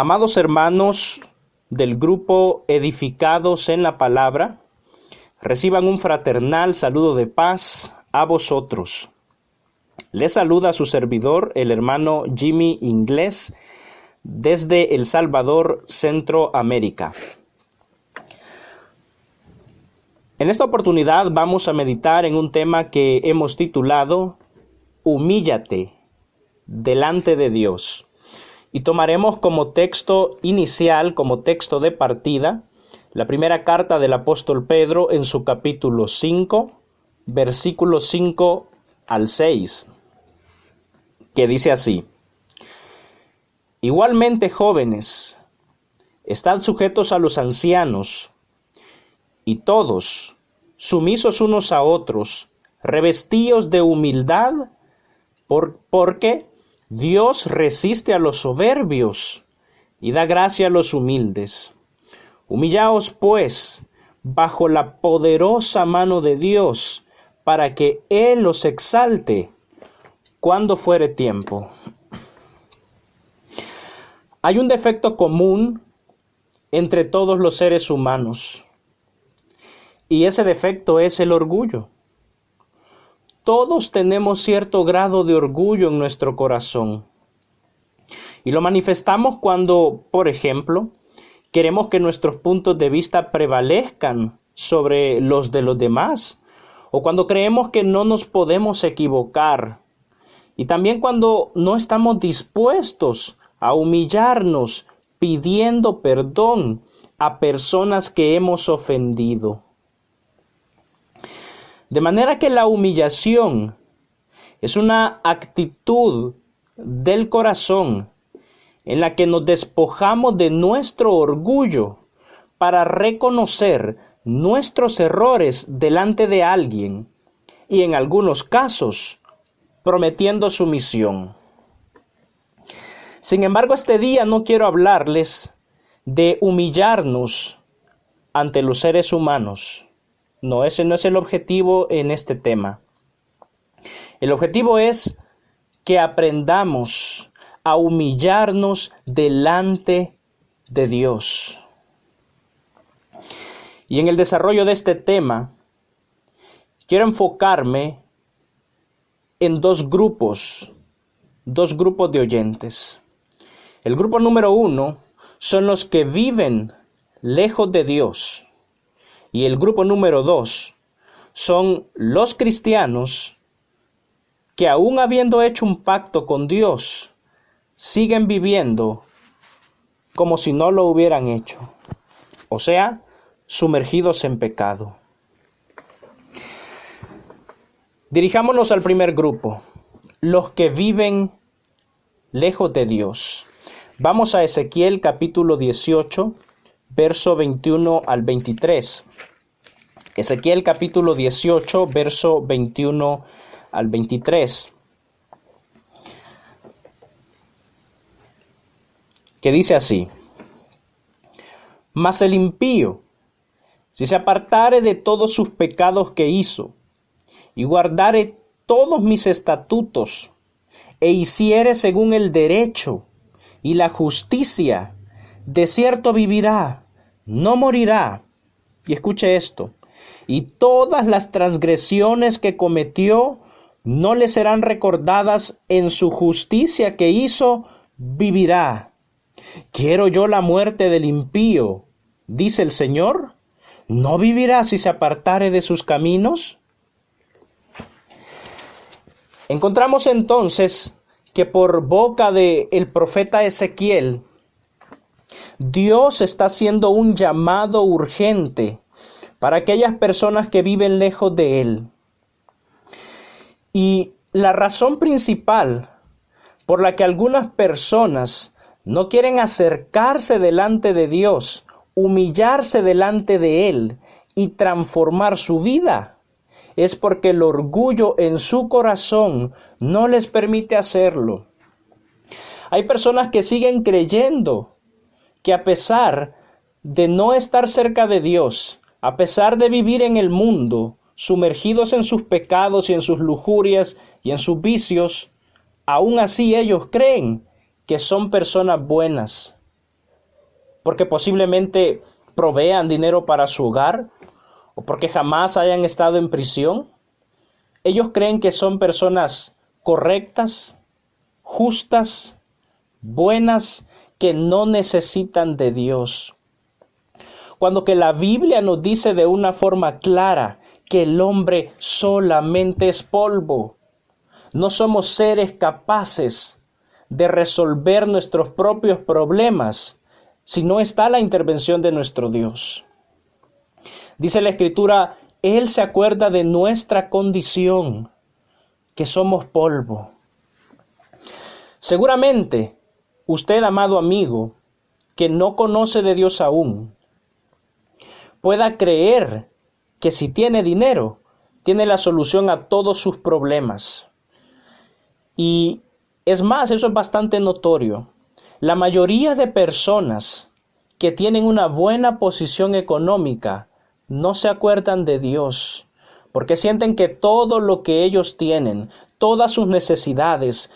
Amados hermanos del grupo Edificados en la Palabra, reciban un fraternal saludo de paz a vosotros. Les saluda su servidor, el hermano Jimmy Inglés, desde El Salvador, Centroamérica. En esta oportunidad vamos a meditar en un tema que hemos titulado Humíllate delante de Dios. Y tomaremos como texto inicial, como texto de partida, la primera carta del apóstol Pedro en su capítulo 5, versículos 5 al 6, que dice así: Igualmente, jóvenes, estad sujetos a los ancianos, y todos, sumisos unos a otros, revestíos de humildad, porque Dios resiste a los soberbios y da gracia a los humildes. Humillaos, pues, bajo la poderosa mano de Dios, para que Él os exalte cuando fuere tiempo. Hay un defecto común entre todos los seres humanos, y ese defecto es el orgullo. Todos tenemos cierto grado de orgullo en nuestro corazón. Y lo manifestamos cuando, por ejemplo, queremos que nuestros puntos de vista prevalezcan sobre los de los demás, o cuando creemos que no nos podemos equivocar, y también cuando no estamos dispuestos a humillarnos pidiendo perdón a personas que hemos ofendido. De manera que la humillación es una actitud del corazón en la que nos despojamos de nuestro orgullo para reconocer nuestros errores delante de alguien y en algunos casos prometiendo sumisión. Sin embargo, este día no quiero hablarles de humillarnos ante los seres humanos. No, ese no es el objetivo en este tema. El objetivo es que aprendamos a humillarnos delante de Dios. Y en el desarrollo de este tema, quiero enfocarme en dos grupos de oyentes. El grupo número 1 son los que viven lejos de Dios. Y el grupo número 2 son los cristianos que, aún habiendo hecho un pacto con Dios, siguen viviendo como si no lo hubieran hecho, o sea, sumergidos en pecado. Dirijámonos al primer grupo, los que viven lejos de Dios. Vamos a Ezequiel capítulo 18, verso 21 al 23. Ezequiel capítulo 18, verso 21 al 23. Que dice así: Mas el impío, si se apartare de todos sus pecados que hizo, y guardare todos mis estatutos, e hiciere según el derecho y la justicia, de cierto vivirá, no morirá. Y escuche esto: y todas las transgresiones que cometió no le serán recordadas, en su justicia que hizo, vivirá. ¿Quiero yo la muerte del impío?, dice el Señor. ¿No vivirá si se apartare de sus caminos? Encontramos entonces que por boca del profeta Ezequiel, Dios está haciendo un llamado urgente para aquellas personas que viven lejos de Él. Y la razón principal por la que algunas personas no quieren acercarse delante de Dios, humillarse delante de Él y transformar su vida, es porque el orgullo en su corazón no les permite hacerlo. Hay personas que siguen creyendo que, a pesar de no estar cerca de Dios, a pesar de vivir en el mundo, sumergidos en sus pecados y en sus lujurias y en sus vicios, aún así ellos creen que son personas buenas, porque posiblemente provean dinero para su hogar o porque jamás hayan estado en prisión. Ellos creen que son personas correctas, justas, buenas, que no necesitan de Dios. Cuando que la Biblia nos dice de una forma clara que el hombre solamente es polvo. No somos seres capaces de resolver nuestros propios problemas si no está la intervención de nuestro Dios. Dice la Escritura, Él se acuerda de nuestra condición, que somos polvo. Seguramente, usted, amado amigo, que no conoce de Dios aún, pueda creer que si tiene dinero, tiene la solución a todos sus problemas. Y es más, eso es bastante notorio. La mayoría de personas que tienen una buena posición económica no se acuerdan de Dios, porque sienten que todo lo que ellos tienen, todas sus necesidades,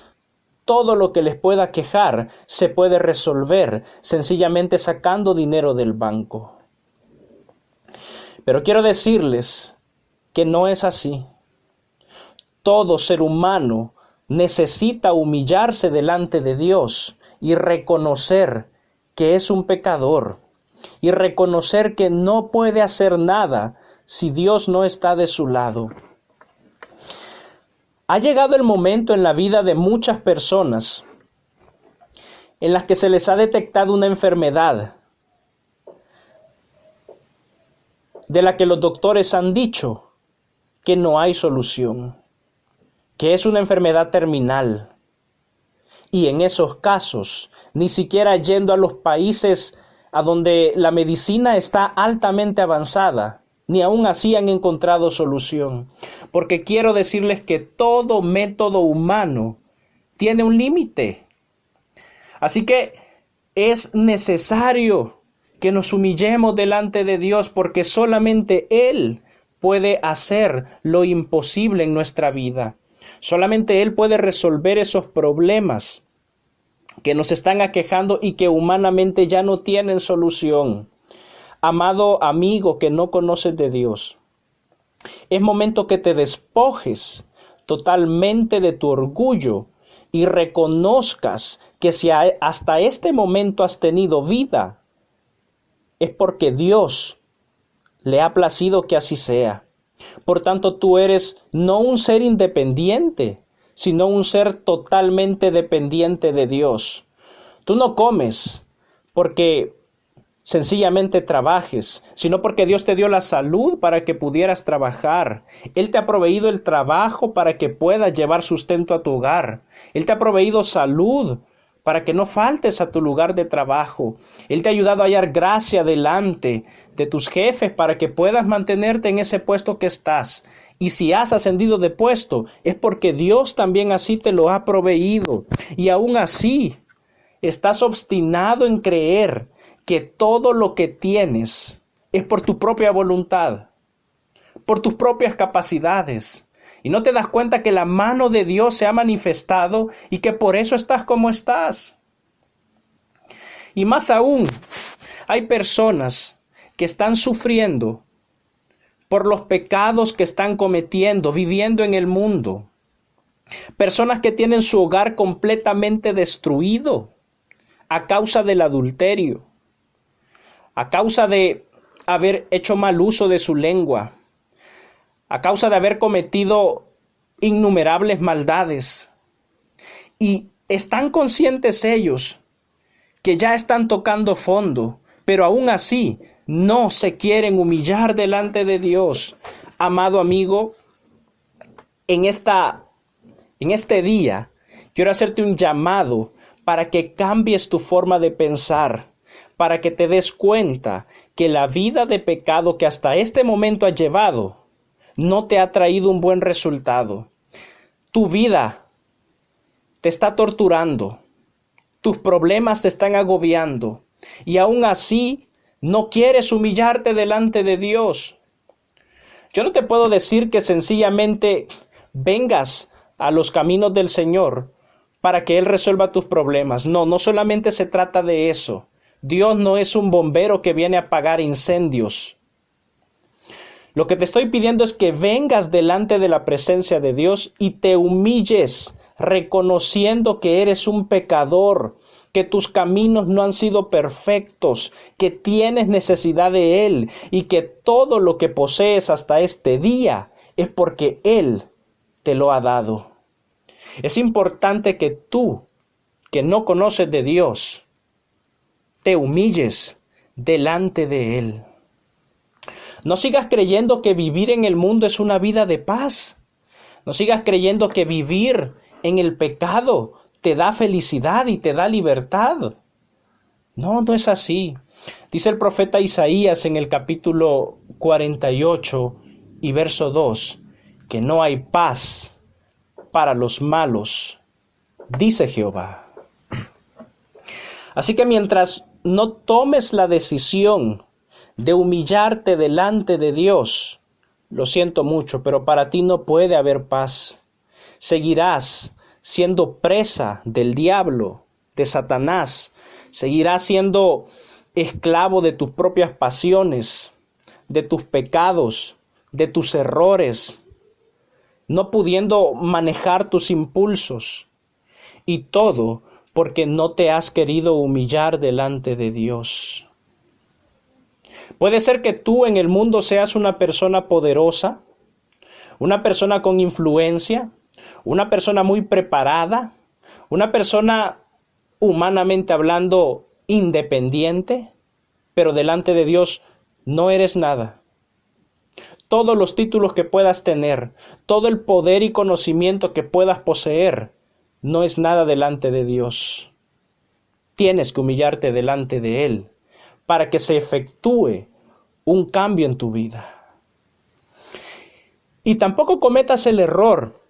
todo lo que les pueda quejar, se puede resolver sencillamente sacando dinero del banco. Pero quiero decirles que no es así. Todo ser humano necesita humillarse delante de Dios y reconocer que es un pecador y reconocer que no puede hacer nada si Dios no está de su lado. Ha llegado el momento en la vida de muchas personas en las que se les ha detectado una enfermedad de la que los doctores han dicho que no hay solución, que es una enfermedad terminal. Y en esos casos, ni siquiera yendo a los países a donde la medicina está altamente avanzada, ni aún así han encontrado solución. Porque quiero decirles que todo método humano tiene un límite. Así que es necesario que nos humillemos delante de Dios, porque solamente Él puede hacer lo imposible en nuestra vida. Solamente Él puede resolver esos problemas que nos están aquejando y que humanamente ya no tienen solución. Amado amigo que no conoces de Dios, es momento que te despojes totalmente de tu orgullo y reconozcas que si hasta este momento has tenido vida, es porque Dios le ha placido que así sea. Por tanto, tú eres no un ser independiente, sino un ser totalmente dependiente de Dios. Tú no comes porque sencillamente trabajes, sino porque Dios te dio la salud para que pudieras trabajar. Él te ha proveído el trabajo para que puedas llevar sustento a tu hogar. Él te ha proveído salud para que no faltes a tu lugar de trabajo. Él te ha ayudado a hallar gracia delante de tus jefes para que puedas mantenerte en ese puesto que estás. Y si has ascendido de puesto, es porque Dios también así te lo ha proveído. Y aún así, estás obstinado en creer que todo lo que tienes es por tu propia voluntad, por tus propias capacidades. Y no te das cuenta que la mano de Dios se ha manifestado y que por eso estás como estás. Y más aún, hay personas que están sufriendo por los pecados que están cometiendo, viviendo en el mundo. Personas que tienen su hogar completamente destruido a causa del adulterio, a causa de haber hecho mal uso de su lengua, a causa de haber cometido innumerables maldades. Y están conscientes ellos que ya están tocando fondo, pero aún así no se quieren humillar delante de Dios. Amado amigo, en este día quiero hacerte un llamado para que cambies tu forma de pensar, para que te des cuenta que la vida de pecado que hasta este momento has llevado no te ha traído un buen resultado. Tu vida te está torturando, tus problemas te están agobiando y aún así no quieres humillarte delante de Dios. Yo no te puedo decir que sencillamente vengas a los caminos del Señor para que Él resuelva tus problemas. No solamente se trata de eso, Dios no es un bombero que viene a apagar incendios. Lo que te estoy pidiendo es que vengas delante de la presencia de Dios y te humilles, reconociendo que eres un pecador, que tus caminos no han sido perfectos, que tienes necesidad de Él y que todo lo que posees hasta este día es porque Él te lo ha dado. Es importante que tú, que no conoces de Dios, te humilles delante de Él. No sigas creyendo que vivir en el mundo es una vida de paz. No sigas creyendo que vivir en el pecado te da felicidad y te da libertad. No, no es así. Dice el profeta Isaías en el capítulo 48 y verso 2, que no hay paz para los malos, dice Jehová. Así que mientras no tomes la decisión de humillarte delante de Dios, lo siento mucho, pero para ti no puede haber paz. Seguirás siendo presa del diablo, de Satanás. Seguirás siendo esclavo de tus propias pasiones, de tus pecados, de tus errores, no pudiendo manejar tus impulsos. Y todo porque no te has querido humillar delante de Dios. Puede ser que tú en el mundo seas una persona poderosa, una persona con influencia, una persona muy preparada, una persona humanamente hablando independiente, pero delante de Dios no eres nada. Todos los títulos que puedas tener, todo el poder y conocimiento que puedas poseer, no es nada delante de Dios. Tienes que humillarte delante de Él para que se efectúe un cambio en tu vida. Y tampoco cometas el error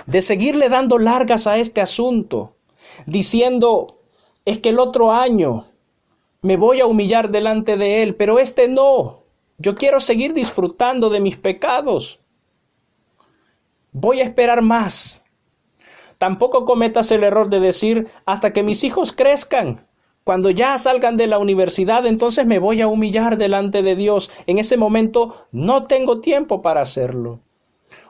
de seguirle dando largas a este asunto, diciendo, es que el otro año me voy a humillar delante de Él, pero este no. Yo quiero seguir disfrutando de mis pecados. Voy a esperar más. Tampoco cometas el error de decir, hasta que mis hijos crezcan, cuando ya salgan de la universidad, entonces me voy a humillar delante de Dios. En ese momento no tengo tiempo para hacerlo.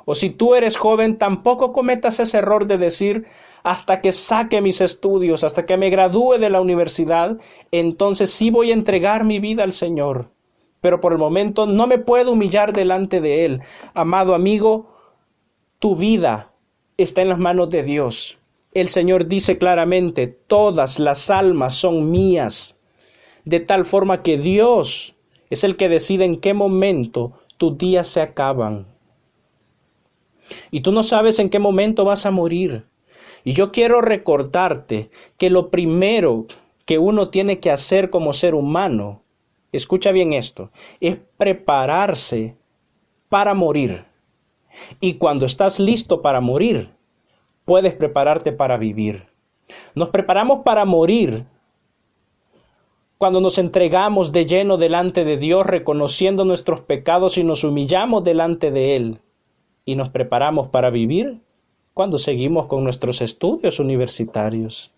O si tú eres joven, tampoco cometas ese error de decir, hasta que saque mis estudios, hasta que me gradúe de la universidad, entonces sí voy a entregar mi vida al Señor. Pero por el momento no me puedo humillar delante de Él. Amado amigo, tu vida está en las manos de Dios. El Señor dice claramente, todas las almas son mías, de tal forma que Dios es el que decide en qué momento tus días se acaban. Y tú no sabes en qué momento vas a morir. Y yo quiero recordarte que lo primero que uno tiene que hacer como ser humano, escucha bien esto, es prepararse para morir. Y cuando estás listo para morir, puedes prepararte para vivir. Nos preparamos para morir cuando nos entregamos de lleno delante de Dios, reconociendo nuestros pecados y nos humillamos delante de Él. Y nos preparamos para vivir cuando seguimos con nuestros estudios universitarios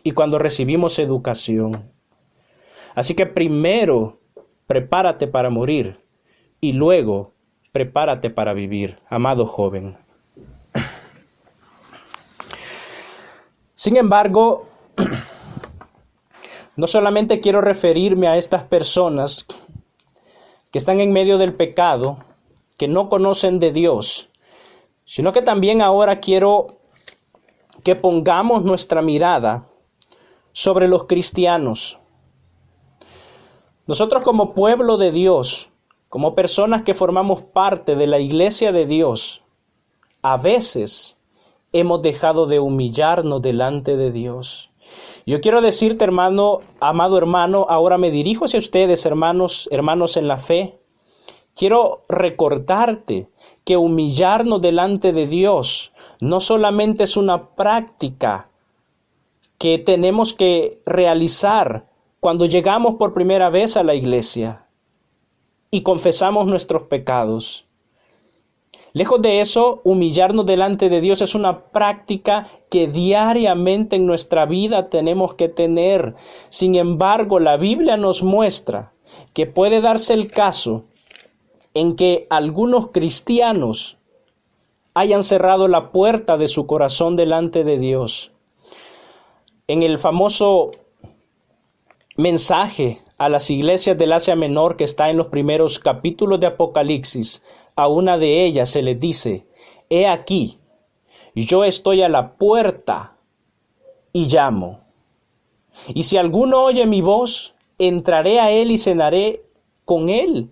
y cuando recibimos educación. Así que primero prepárate para morir y luego prepárate para vivir, amado joven. Sin embargo, no solamente quiero referirme a estas personas que están en medio del pecado, que no conocen de Dios, sino que también ahora quiero que pongamos nuestra mirada sobre los cristianos. Nosotros como pueblo de Dios, como personas que formamos parte de la iglesia de Dios, a veces hemos dejado de humillarnos delante de Dios. Yo quiero decirte, hermano, amado hermano, ahora me dirijo hacia ustedes, hermanos en la fe. Quiero recordarte que humillarnos delante de Dios no solamente es una práctica que tenemos que realizar cuando llegamos por primera vez a la iglesia y confesamos nuestros pecados. Lejos de eso, humillarnos delante de Dios es una práctica que diariamente en nuestra vida tenemos que tener. Sin embargo, la Biblia nos muestra que puede darse el caso en que algunos cristianos hayan cerrado la puerta de su corazón delante de Dios. En el famoso mensaje a las iglesias del Asia Menor que está en los primeros capítulos de Apocalipsis, a una de ellas se les dice: he aquí, yo estoy a la puerta y llamo. Y si alguno oye mi voz, entraré a él y cenaré con él.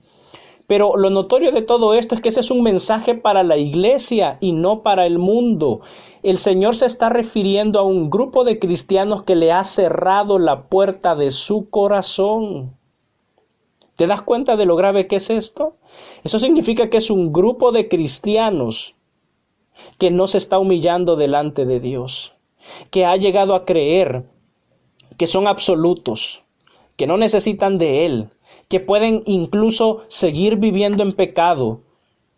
Pero lo notorio de todo esto es que ese es un mensaje para la iglesia y no para el mundo. El Señor se está refiriendo a un grupo de cristianos que le ha cerrado la puerta de su corazón. ¿Te das cuenta de lo grave que es esto? Eso significa que es un grupo de cristianos que no se está humillando delante de Dios, que ha llegado a creer que son absolutos, que no necesitan de Él, que pueden incluso seguir viviendo en pecado,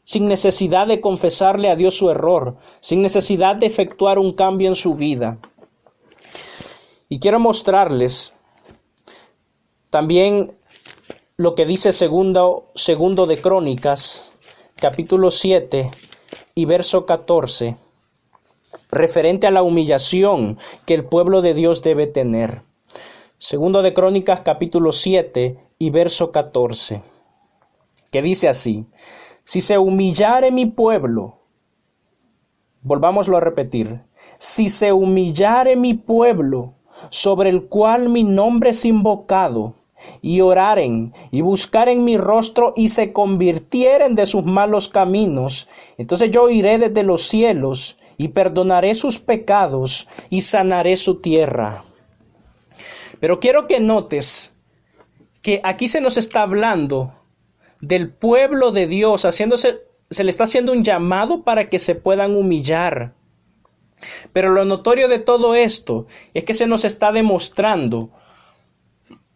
sin necesidad de confesarle a Dios su error, sin necesidad de efectuar un cambio en su vida. Y quiero mostrarles también lo que dice segundo de Crónicas, capítulo 7 y verso 14, referente a la humillación que el pueblo de Dios debe tener. Segundo de Crónicas, capítulo 7 y verso 14, que dice así: si se humillare mi pueblo, volvámoslo a repetir, si se humillare mi pueblo, sobre el cual mi nombre es invocado, y oraren y buscaren mi rostro y se convirtieren de sus malos caminos, entonces yo iré desde los cielos y perdonaré sus pecados y sanaré su tierra. Pero quiero que notes que aquí se nos está hablando del pueblo de Dios, se le está haciendo un llamado para que se puedan humillar. Pero lo notorio de todo esto es que se nos está demostrando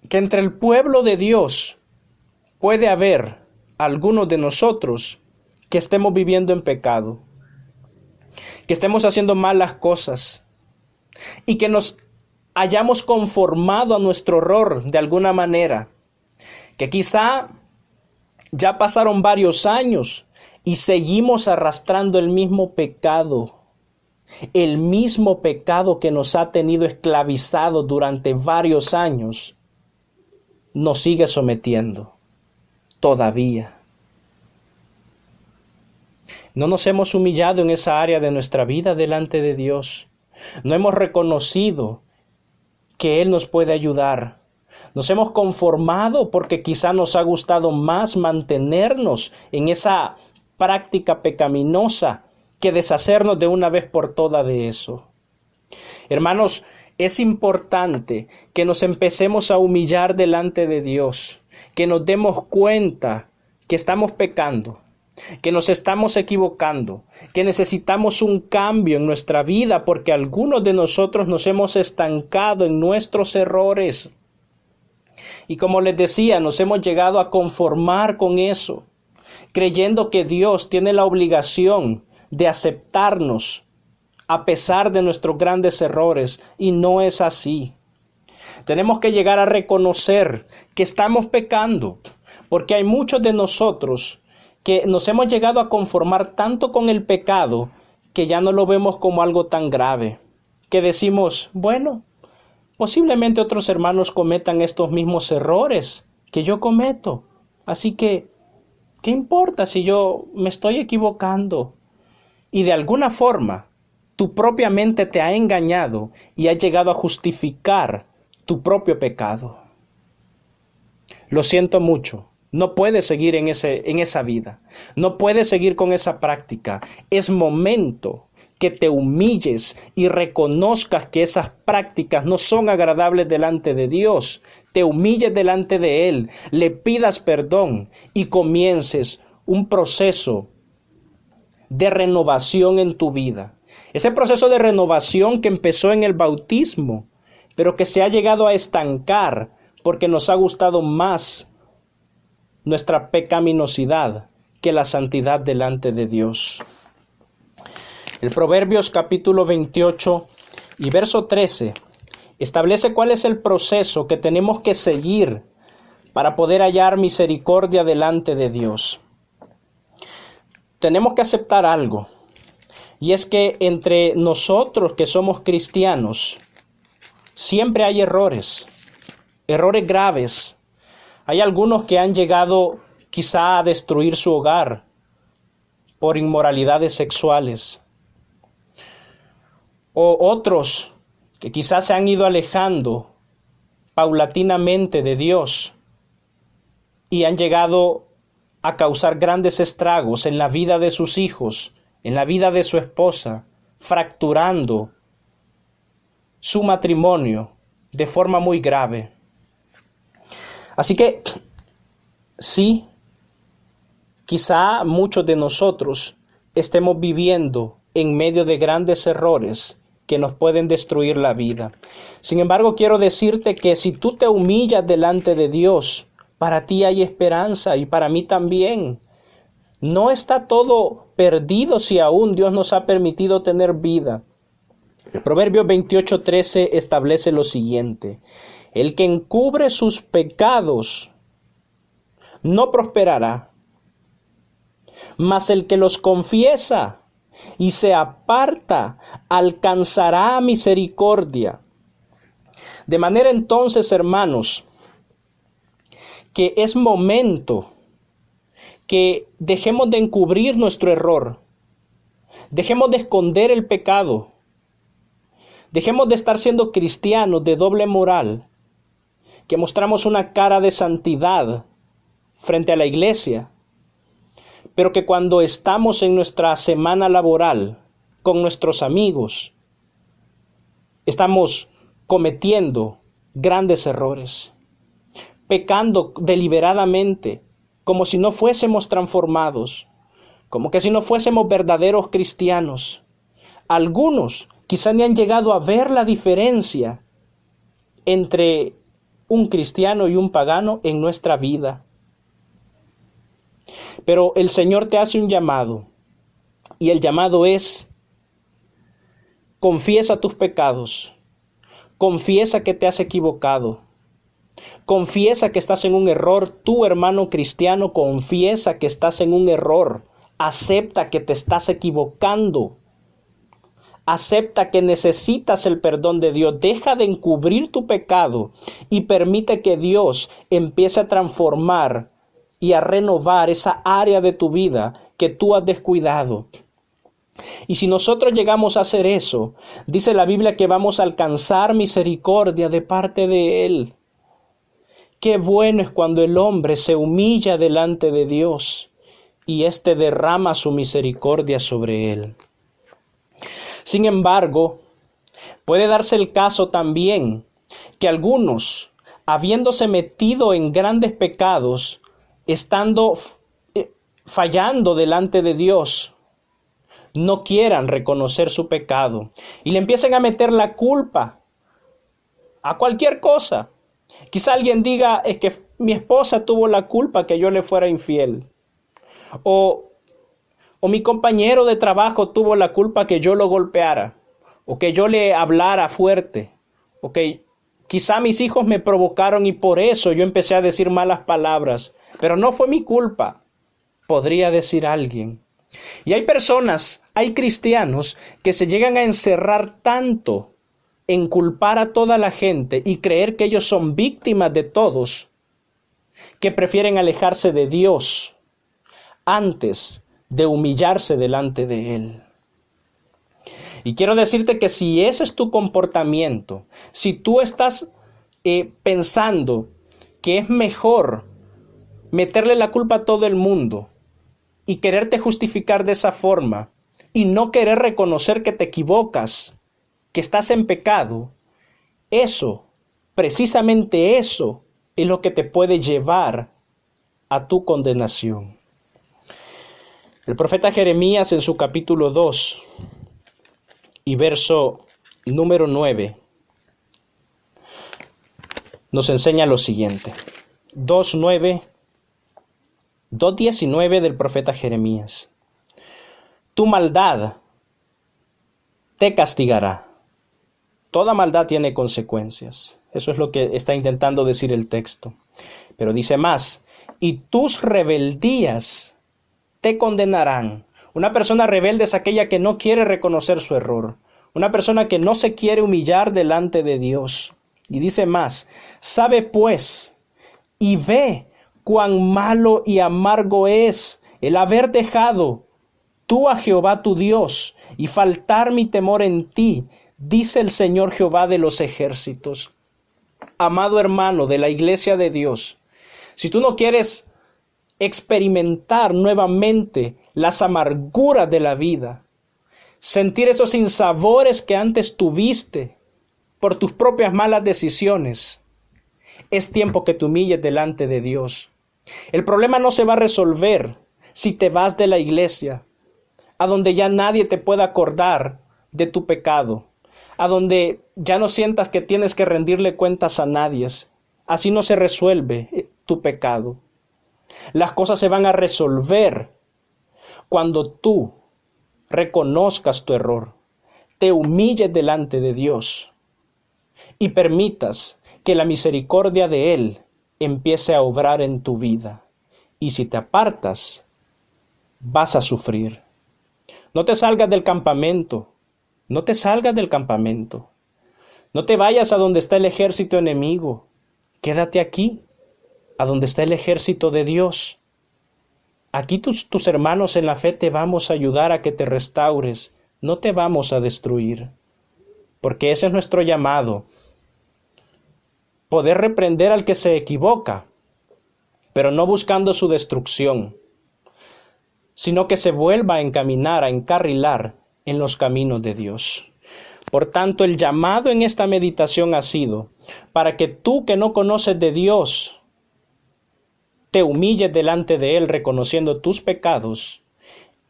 que entre el pueblo de Dios puede haber algunos de nosotros que estemos viviendo en pecado, que estemos haciendo malas cosas y que nos hayamos conformado a nuestro error de alguna manera, que quizá ya pasaron varios años y seguimos arrastrando el mismo pecado que nos ha tenido esclavizados durante varios años, nos sigue sometiendo todavía. No nos hemos humillado en esa área de nuestra vida delante de Dios. No hemos reconocido que Él nos puede ayudar. Nos hemos conformado porque quizá nos ha gustado más mantenernos en esa práctica pecaminosa que deshacernos de una vez por todas de eso. Hermanos, es importante que nos empecemos a humillar delante de Dios, que nos demos cuenta que estamos pecando, que nos estamos equivocando, que necesitamos un cambio en nuestra vida porque algunos de nosotros nos hemos estancado en nuestros errores. Y como les decía, nos hemos llegado a conformar con eso, creyendo que Dios tiene la obligación de aceptarnos a pesar de nuestros grandes errores, y no es así. Tenemos que llegar a reconocer que estamos pecando, porque hay muchos de nosotros que nos hemos llegado a conformar tanto con el pecado que ya no lo vemos como algo tan grave, que decimos, bueno, posiblemente otros hermanos cometan estos mismos errores que yo cometo, así que, ¿qué importa si yo me estoy equivocando? Y de alguna forma, tu propia mente te ha engañado y ha llegado a justificar tu propio pecado. Lo siento mucho. No puedes seguir en esa vida. No puedes seguir con esa práctica. Es momento que te humilles y reconozcas que esas prácticas no son agradables delante de Dios. Te humilles delante de Él, le pidas perdón y comiences un proceso de renovación en tu vida. Ese proceso de renovación que empezó en el bautismo, pero que se ha llegado a estancar porque nos ha gustado más nuestra pecaminosidad que la santidad delante de Dios. El Proverbios capítulo 28 y verso 13 establece cuál es el proceso que tenemos que seguir para poder hallar misericordia delante de Dios. Tenemos que aceptar algo, y es que entre nosotros que somos cristianos, siempre hay errores graves. Hay algunos que han llegado quizá a destruir su hogar por inmoralidades sexuales, o otros que quizás se han ido alejando paulatinamente de Dios y han llegado a causar grandes estragos en la vida de sus hijos, en la vida de su esposa, fracturando su matrimonio de forma muy grave. Así que sí, quizá muchos de nosotros estemos viviendo en medio de grandes errores que nos pueden destruir la vida. Sin embargo, quiero decirte que si tú te humillas delante de Dios, para ti hay esperanza y para mí también. No está todo perdido si aún Dios nos ha permitido tener vida. El Proverbio 28:13 establece lo siguiente: el que encubre sus pecados no prosperará, mas el que los confiesa y se aparta alcanzará misericordia. De manera entonces, hermanos, que es momento que dejemos de encubrir nuestro error, dejemos de esconder el pecado, dejemos de estar siendo cristianos de doble moral, que mostramos una cara de santidad frente a la iglesia, pero que cuando estamos en nuestra semana laboral con nuestros amigos, estamos cometiendo grandes errores, pecando deliberadamente, como si no fuésemos transformados, como que si no fuésemos verdaderos cristianos. Algunos quizá ni han llegado a ver la diferencia entre un cristiano y un pagano en nuestra vida. Pero el Señor te hace un llamado, y el llamado es: confiesa tus pecados, confiesa que te has equivocado, confiesa que estás en un error. Tú, hermano cristiano, confiesa que estás en un error, acepta que te estás equivocando, acepta que necesitas el perdón de Dios, deja de encubrir tu pecado y permite que Dios empiece a transformar y a renovar esa área de tu vida que tú has descuidado. Y si nosotros llegamos a hacer eso, dice la Biblia que vamos a alcanzar misericordia de parte de Él. Qué bueno es cuando el hombre se humilla delante de Dios y éste derrama su misericordia sobre él. Sin embargo, puede darse el caso también que algunos, habiéndose metido en grandes pecados, estando fallando delante de Dios, no quieran reconocer su pecado y le empiecen a meter la culpa a cualquier cosa. Quizá alguien diga: es que mi esposa tuvo la culpa que yo le fuera infiel, o mi compañero de trabajo tuvo la culpa que yo lo golpeara, o que yo le hablara fuerte, o que quizá mis hijos me provocaron y por eso yo empecé a decir malas palabras, pero no fue mi culpa, podría decir alguien. Y hay personas, hay cristianos que se llegan a encerrar tanto en culpar a toda la gente y creer que ellos son víctimas de todos, que prefieren alejarse de Dios antes de humillarse delante de Él. Y quiero decirte que si ese es tu comportamiento, si tú estás pensando que es mejor meterle la culpa a todo el mundo y quererte justificar de esa forma y no querer reconocer que te equivocas, que estás en pecado, eso, precisamente eso, es lo que te puede llevar a tu condenación. El profeta Jeremías en su capítulo 2 y verso número 9 nos enseña lo siguiente. 2:9 2:19 del profeta Jeremías. Tu maldad te castigará. Toda maldad tiene consecuencias. Eso es lo que está intentando decir el texto. Pero dice más, y tus rebeldías te condenarán. Una persona rebelde es aquella que no quiere reconocer su error. Una persona que no se quiere humillar delante de Dios. Y dice más, sabe pues y ve cuán malo y amargo es el haber dejado tú a Jehová tu Dios y faltar mi temor en ti, dice el Señor Jehová de los ejércitos. Amado hermano de la iglesia de Dios, si tú no quieres experimentar nuevamente las amarguras de la vida, sentir esos sinsabores que antes tuviste por tus propias malas decisiones, es tiempo que te humilles delante de Dios. El problema no se va a resolver si te vas de la iglesia, a donde ya nadie te pueda acordar de tu pecado, a donde ya no sientas que tienes que rendirle cuentas a nadie. Así no se resuelve tu pecado. Las cosas se van a resolver cuando tú reconozcas tu error, te humilles delante de Dios y permitas que la misericordia de Él empiece a obrar en tu vida. Y si te apartas, vas a sufrir. No te salgas del campamento. No te salgas del campamento. No te vayas a donde está el ejército enemigo. Quédate aquí, a donde está el ejército de Dios. Aquí tus hermanos en la fe te vamos a ayudar a que te restaures. No te vamos a destruir. Porque ese es nuestro llamado. Poder reprender al que se equivoca, pero no buscando su destrucción, sino que se vuelva a encaminar, a encarrilar en los caminos de Dios. Por tanto, el llamado en esta meditación ha sido para que tú que no conoces de Dios, te humilles delante de Él reconociendo tus pecados,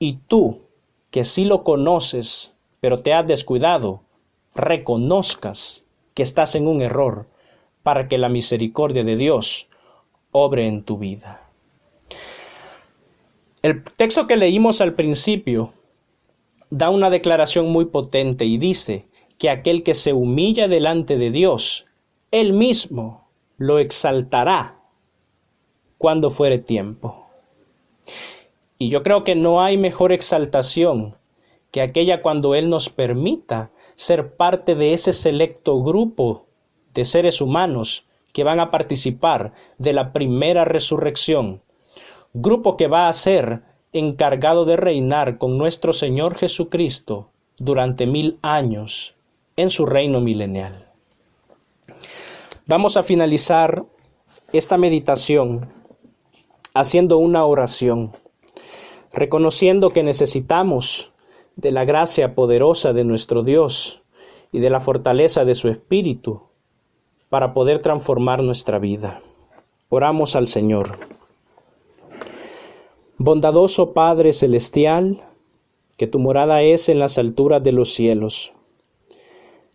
y tú que sí lo conoces, pero te has descuidado, reconozcas que estás en un error para que la misericordia de Dios obre en tu vida. El texto que leímos al principio da una declaración muy potente y dice que aquel que se humilla delante de Dios, Él mismo lo exaltará cuando fuere tiempo. Y yo creo que no hay mejor exaltación que aquella cuando Él nos permita ser parte de ese selecto grupo de seres humanos que van a participar de la primera resurrección, grupo que va a ser encargado de reinar con nuestro Señor Jesucristo durante 1000 años en su reino milenial. Vamos a finalizar esta meditación haciendo una oración, reconociendo que necesitamos de la gracia poderosa de nuestro Dios y de la fortaleza de su Espíritu para poder transformar nuestra vida. Oramos al Señor. Bondadoso Padre Celestial, que tu morada es en las alturas de los cielos.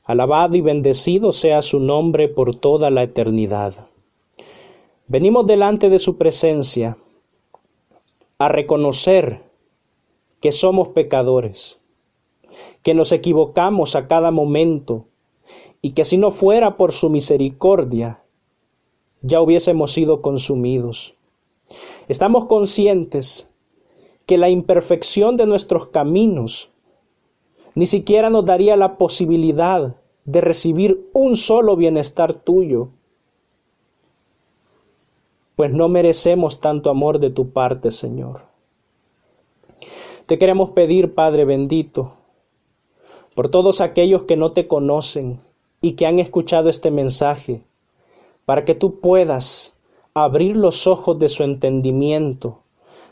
Alabado y bendecido sea su nombre por toda la eternidad. Venimos delante de su presencia a reconocer que somos pecadores, que nos equivocamos a cada momento y que si no fuera por su misericordia, ya hubiésemos sido consumidos. Estamos conscientes que la imperfección de nuestros caminos ni siquiera nos daría la posibilidad de recibir un solo bienestar tuyo, pues no merecemos tanto amor de tu parte, Señor. Te queremos pedir, Padre bendito, por todos aquellos que no te conocen y que han escuchado este mensaje, para que tú puedas abrir los ojos de su entendimiento,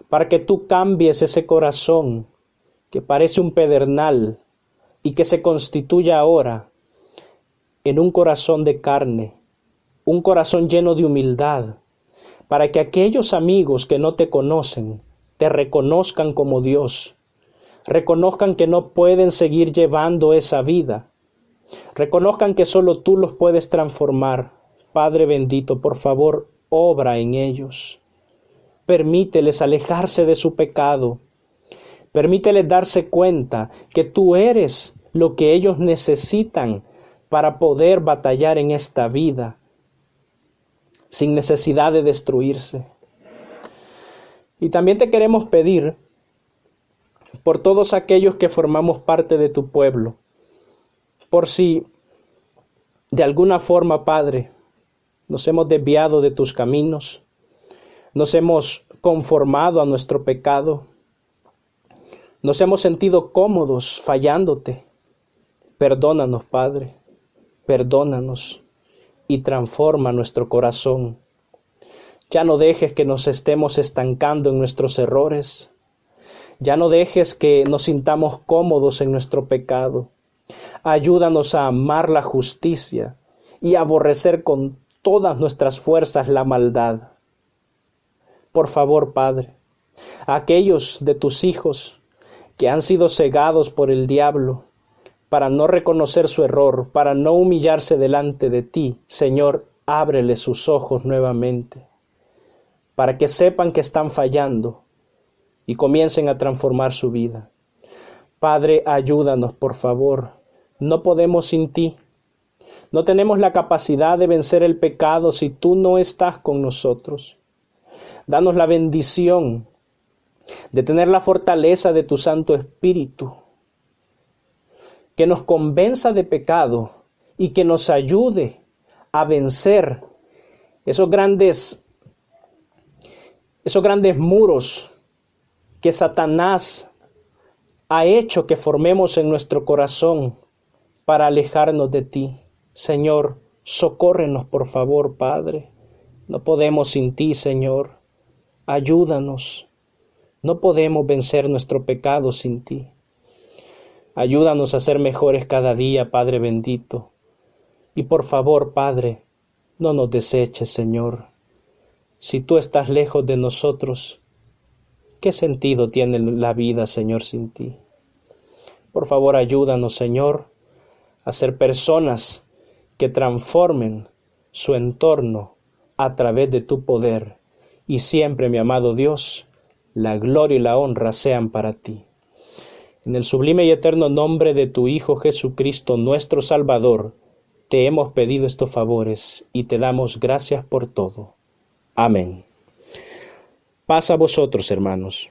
para que tú cambies ese corazón que parece un pedernal y que se constituya ahora en un corazón de carne, un corazón lleno de humildad, para que aquellos amigos que no te conocen te reconozcan como Dios, reconozcan que no pueden seguir llevando esa vida, reconozcan que solo tú los puedes transformar. Padre bendito, por favor, obra en ellos. Permíteles alejarse de su pecado. Permíteles darse cuenta que tú eres lo que ellos necesitan para poder batallar en esta vida sin necesidad de destruirse. Y también te queremos pedir por todos aquellos que formamos parte de tu pueblo, por si de alguna forma, Padre, nos hemos desviado de tus caminos, nos hemos conformado a nuestro pecado, nos hemos sentido cómodos fallándote. Perdónanos, Padre, perdónanos y transforma nuestro corazón. Ya no dejes que nos estemos estancando en nuestros errores. Ya no dejes que nos sintamos cómodos en nuestro pecado. Ayúdanos a amar la justicia y a aborrecer con todas nuestras fuerzas la maldad. Por favor, Padre, a aquellos de tus hijos que han sido cegados por el diablo para no reconocer su error, para no humillarse delante de ti, Señor, ábrele sus ojos nuevamente, para que sepan que están fallando y comiencen a transformar su vida. Padre, ayúdanos, por favor. No podemos sin ti. No tenemos la capacidad de vencer el pecado si tú no estás con nosotros. Danos la bendición de tener la fortaleza de tu Santo Espíritu, que nos convenza de pecado y que nos ayude a vencer esos grandes muros que Satanás ha hecho que formemos en nuestro corazón para alejarnos de ti. Señor, socórrenos por favor, Padre. No podemos sin ti, Señor. Ayúdanos. No podemos vencer nuestro pecado sin ti. Ayúdanos a ser mejores cada día, Padre bendito. Y por favor, Padre, no nos deseches, Señor. Si tú estás lejos de nosotros, ¿qué sentido tiene la vida, Señor, sin ti? Por favor, ayúdanos, Señor, a ser personas que transformen su entorno a través de tu poder. Y siempre, mi amado Dios, la gloria y la honra sean para ti. En el sublime y eterno nombre de tu Hijo Jesucristo, nuestro Salvador, te hemos pedido estos favores y te damos gracias por todo. Amén. Paz a vosotros, hermanos.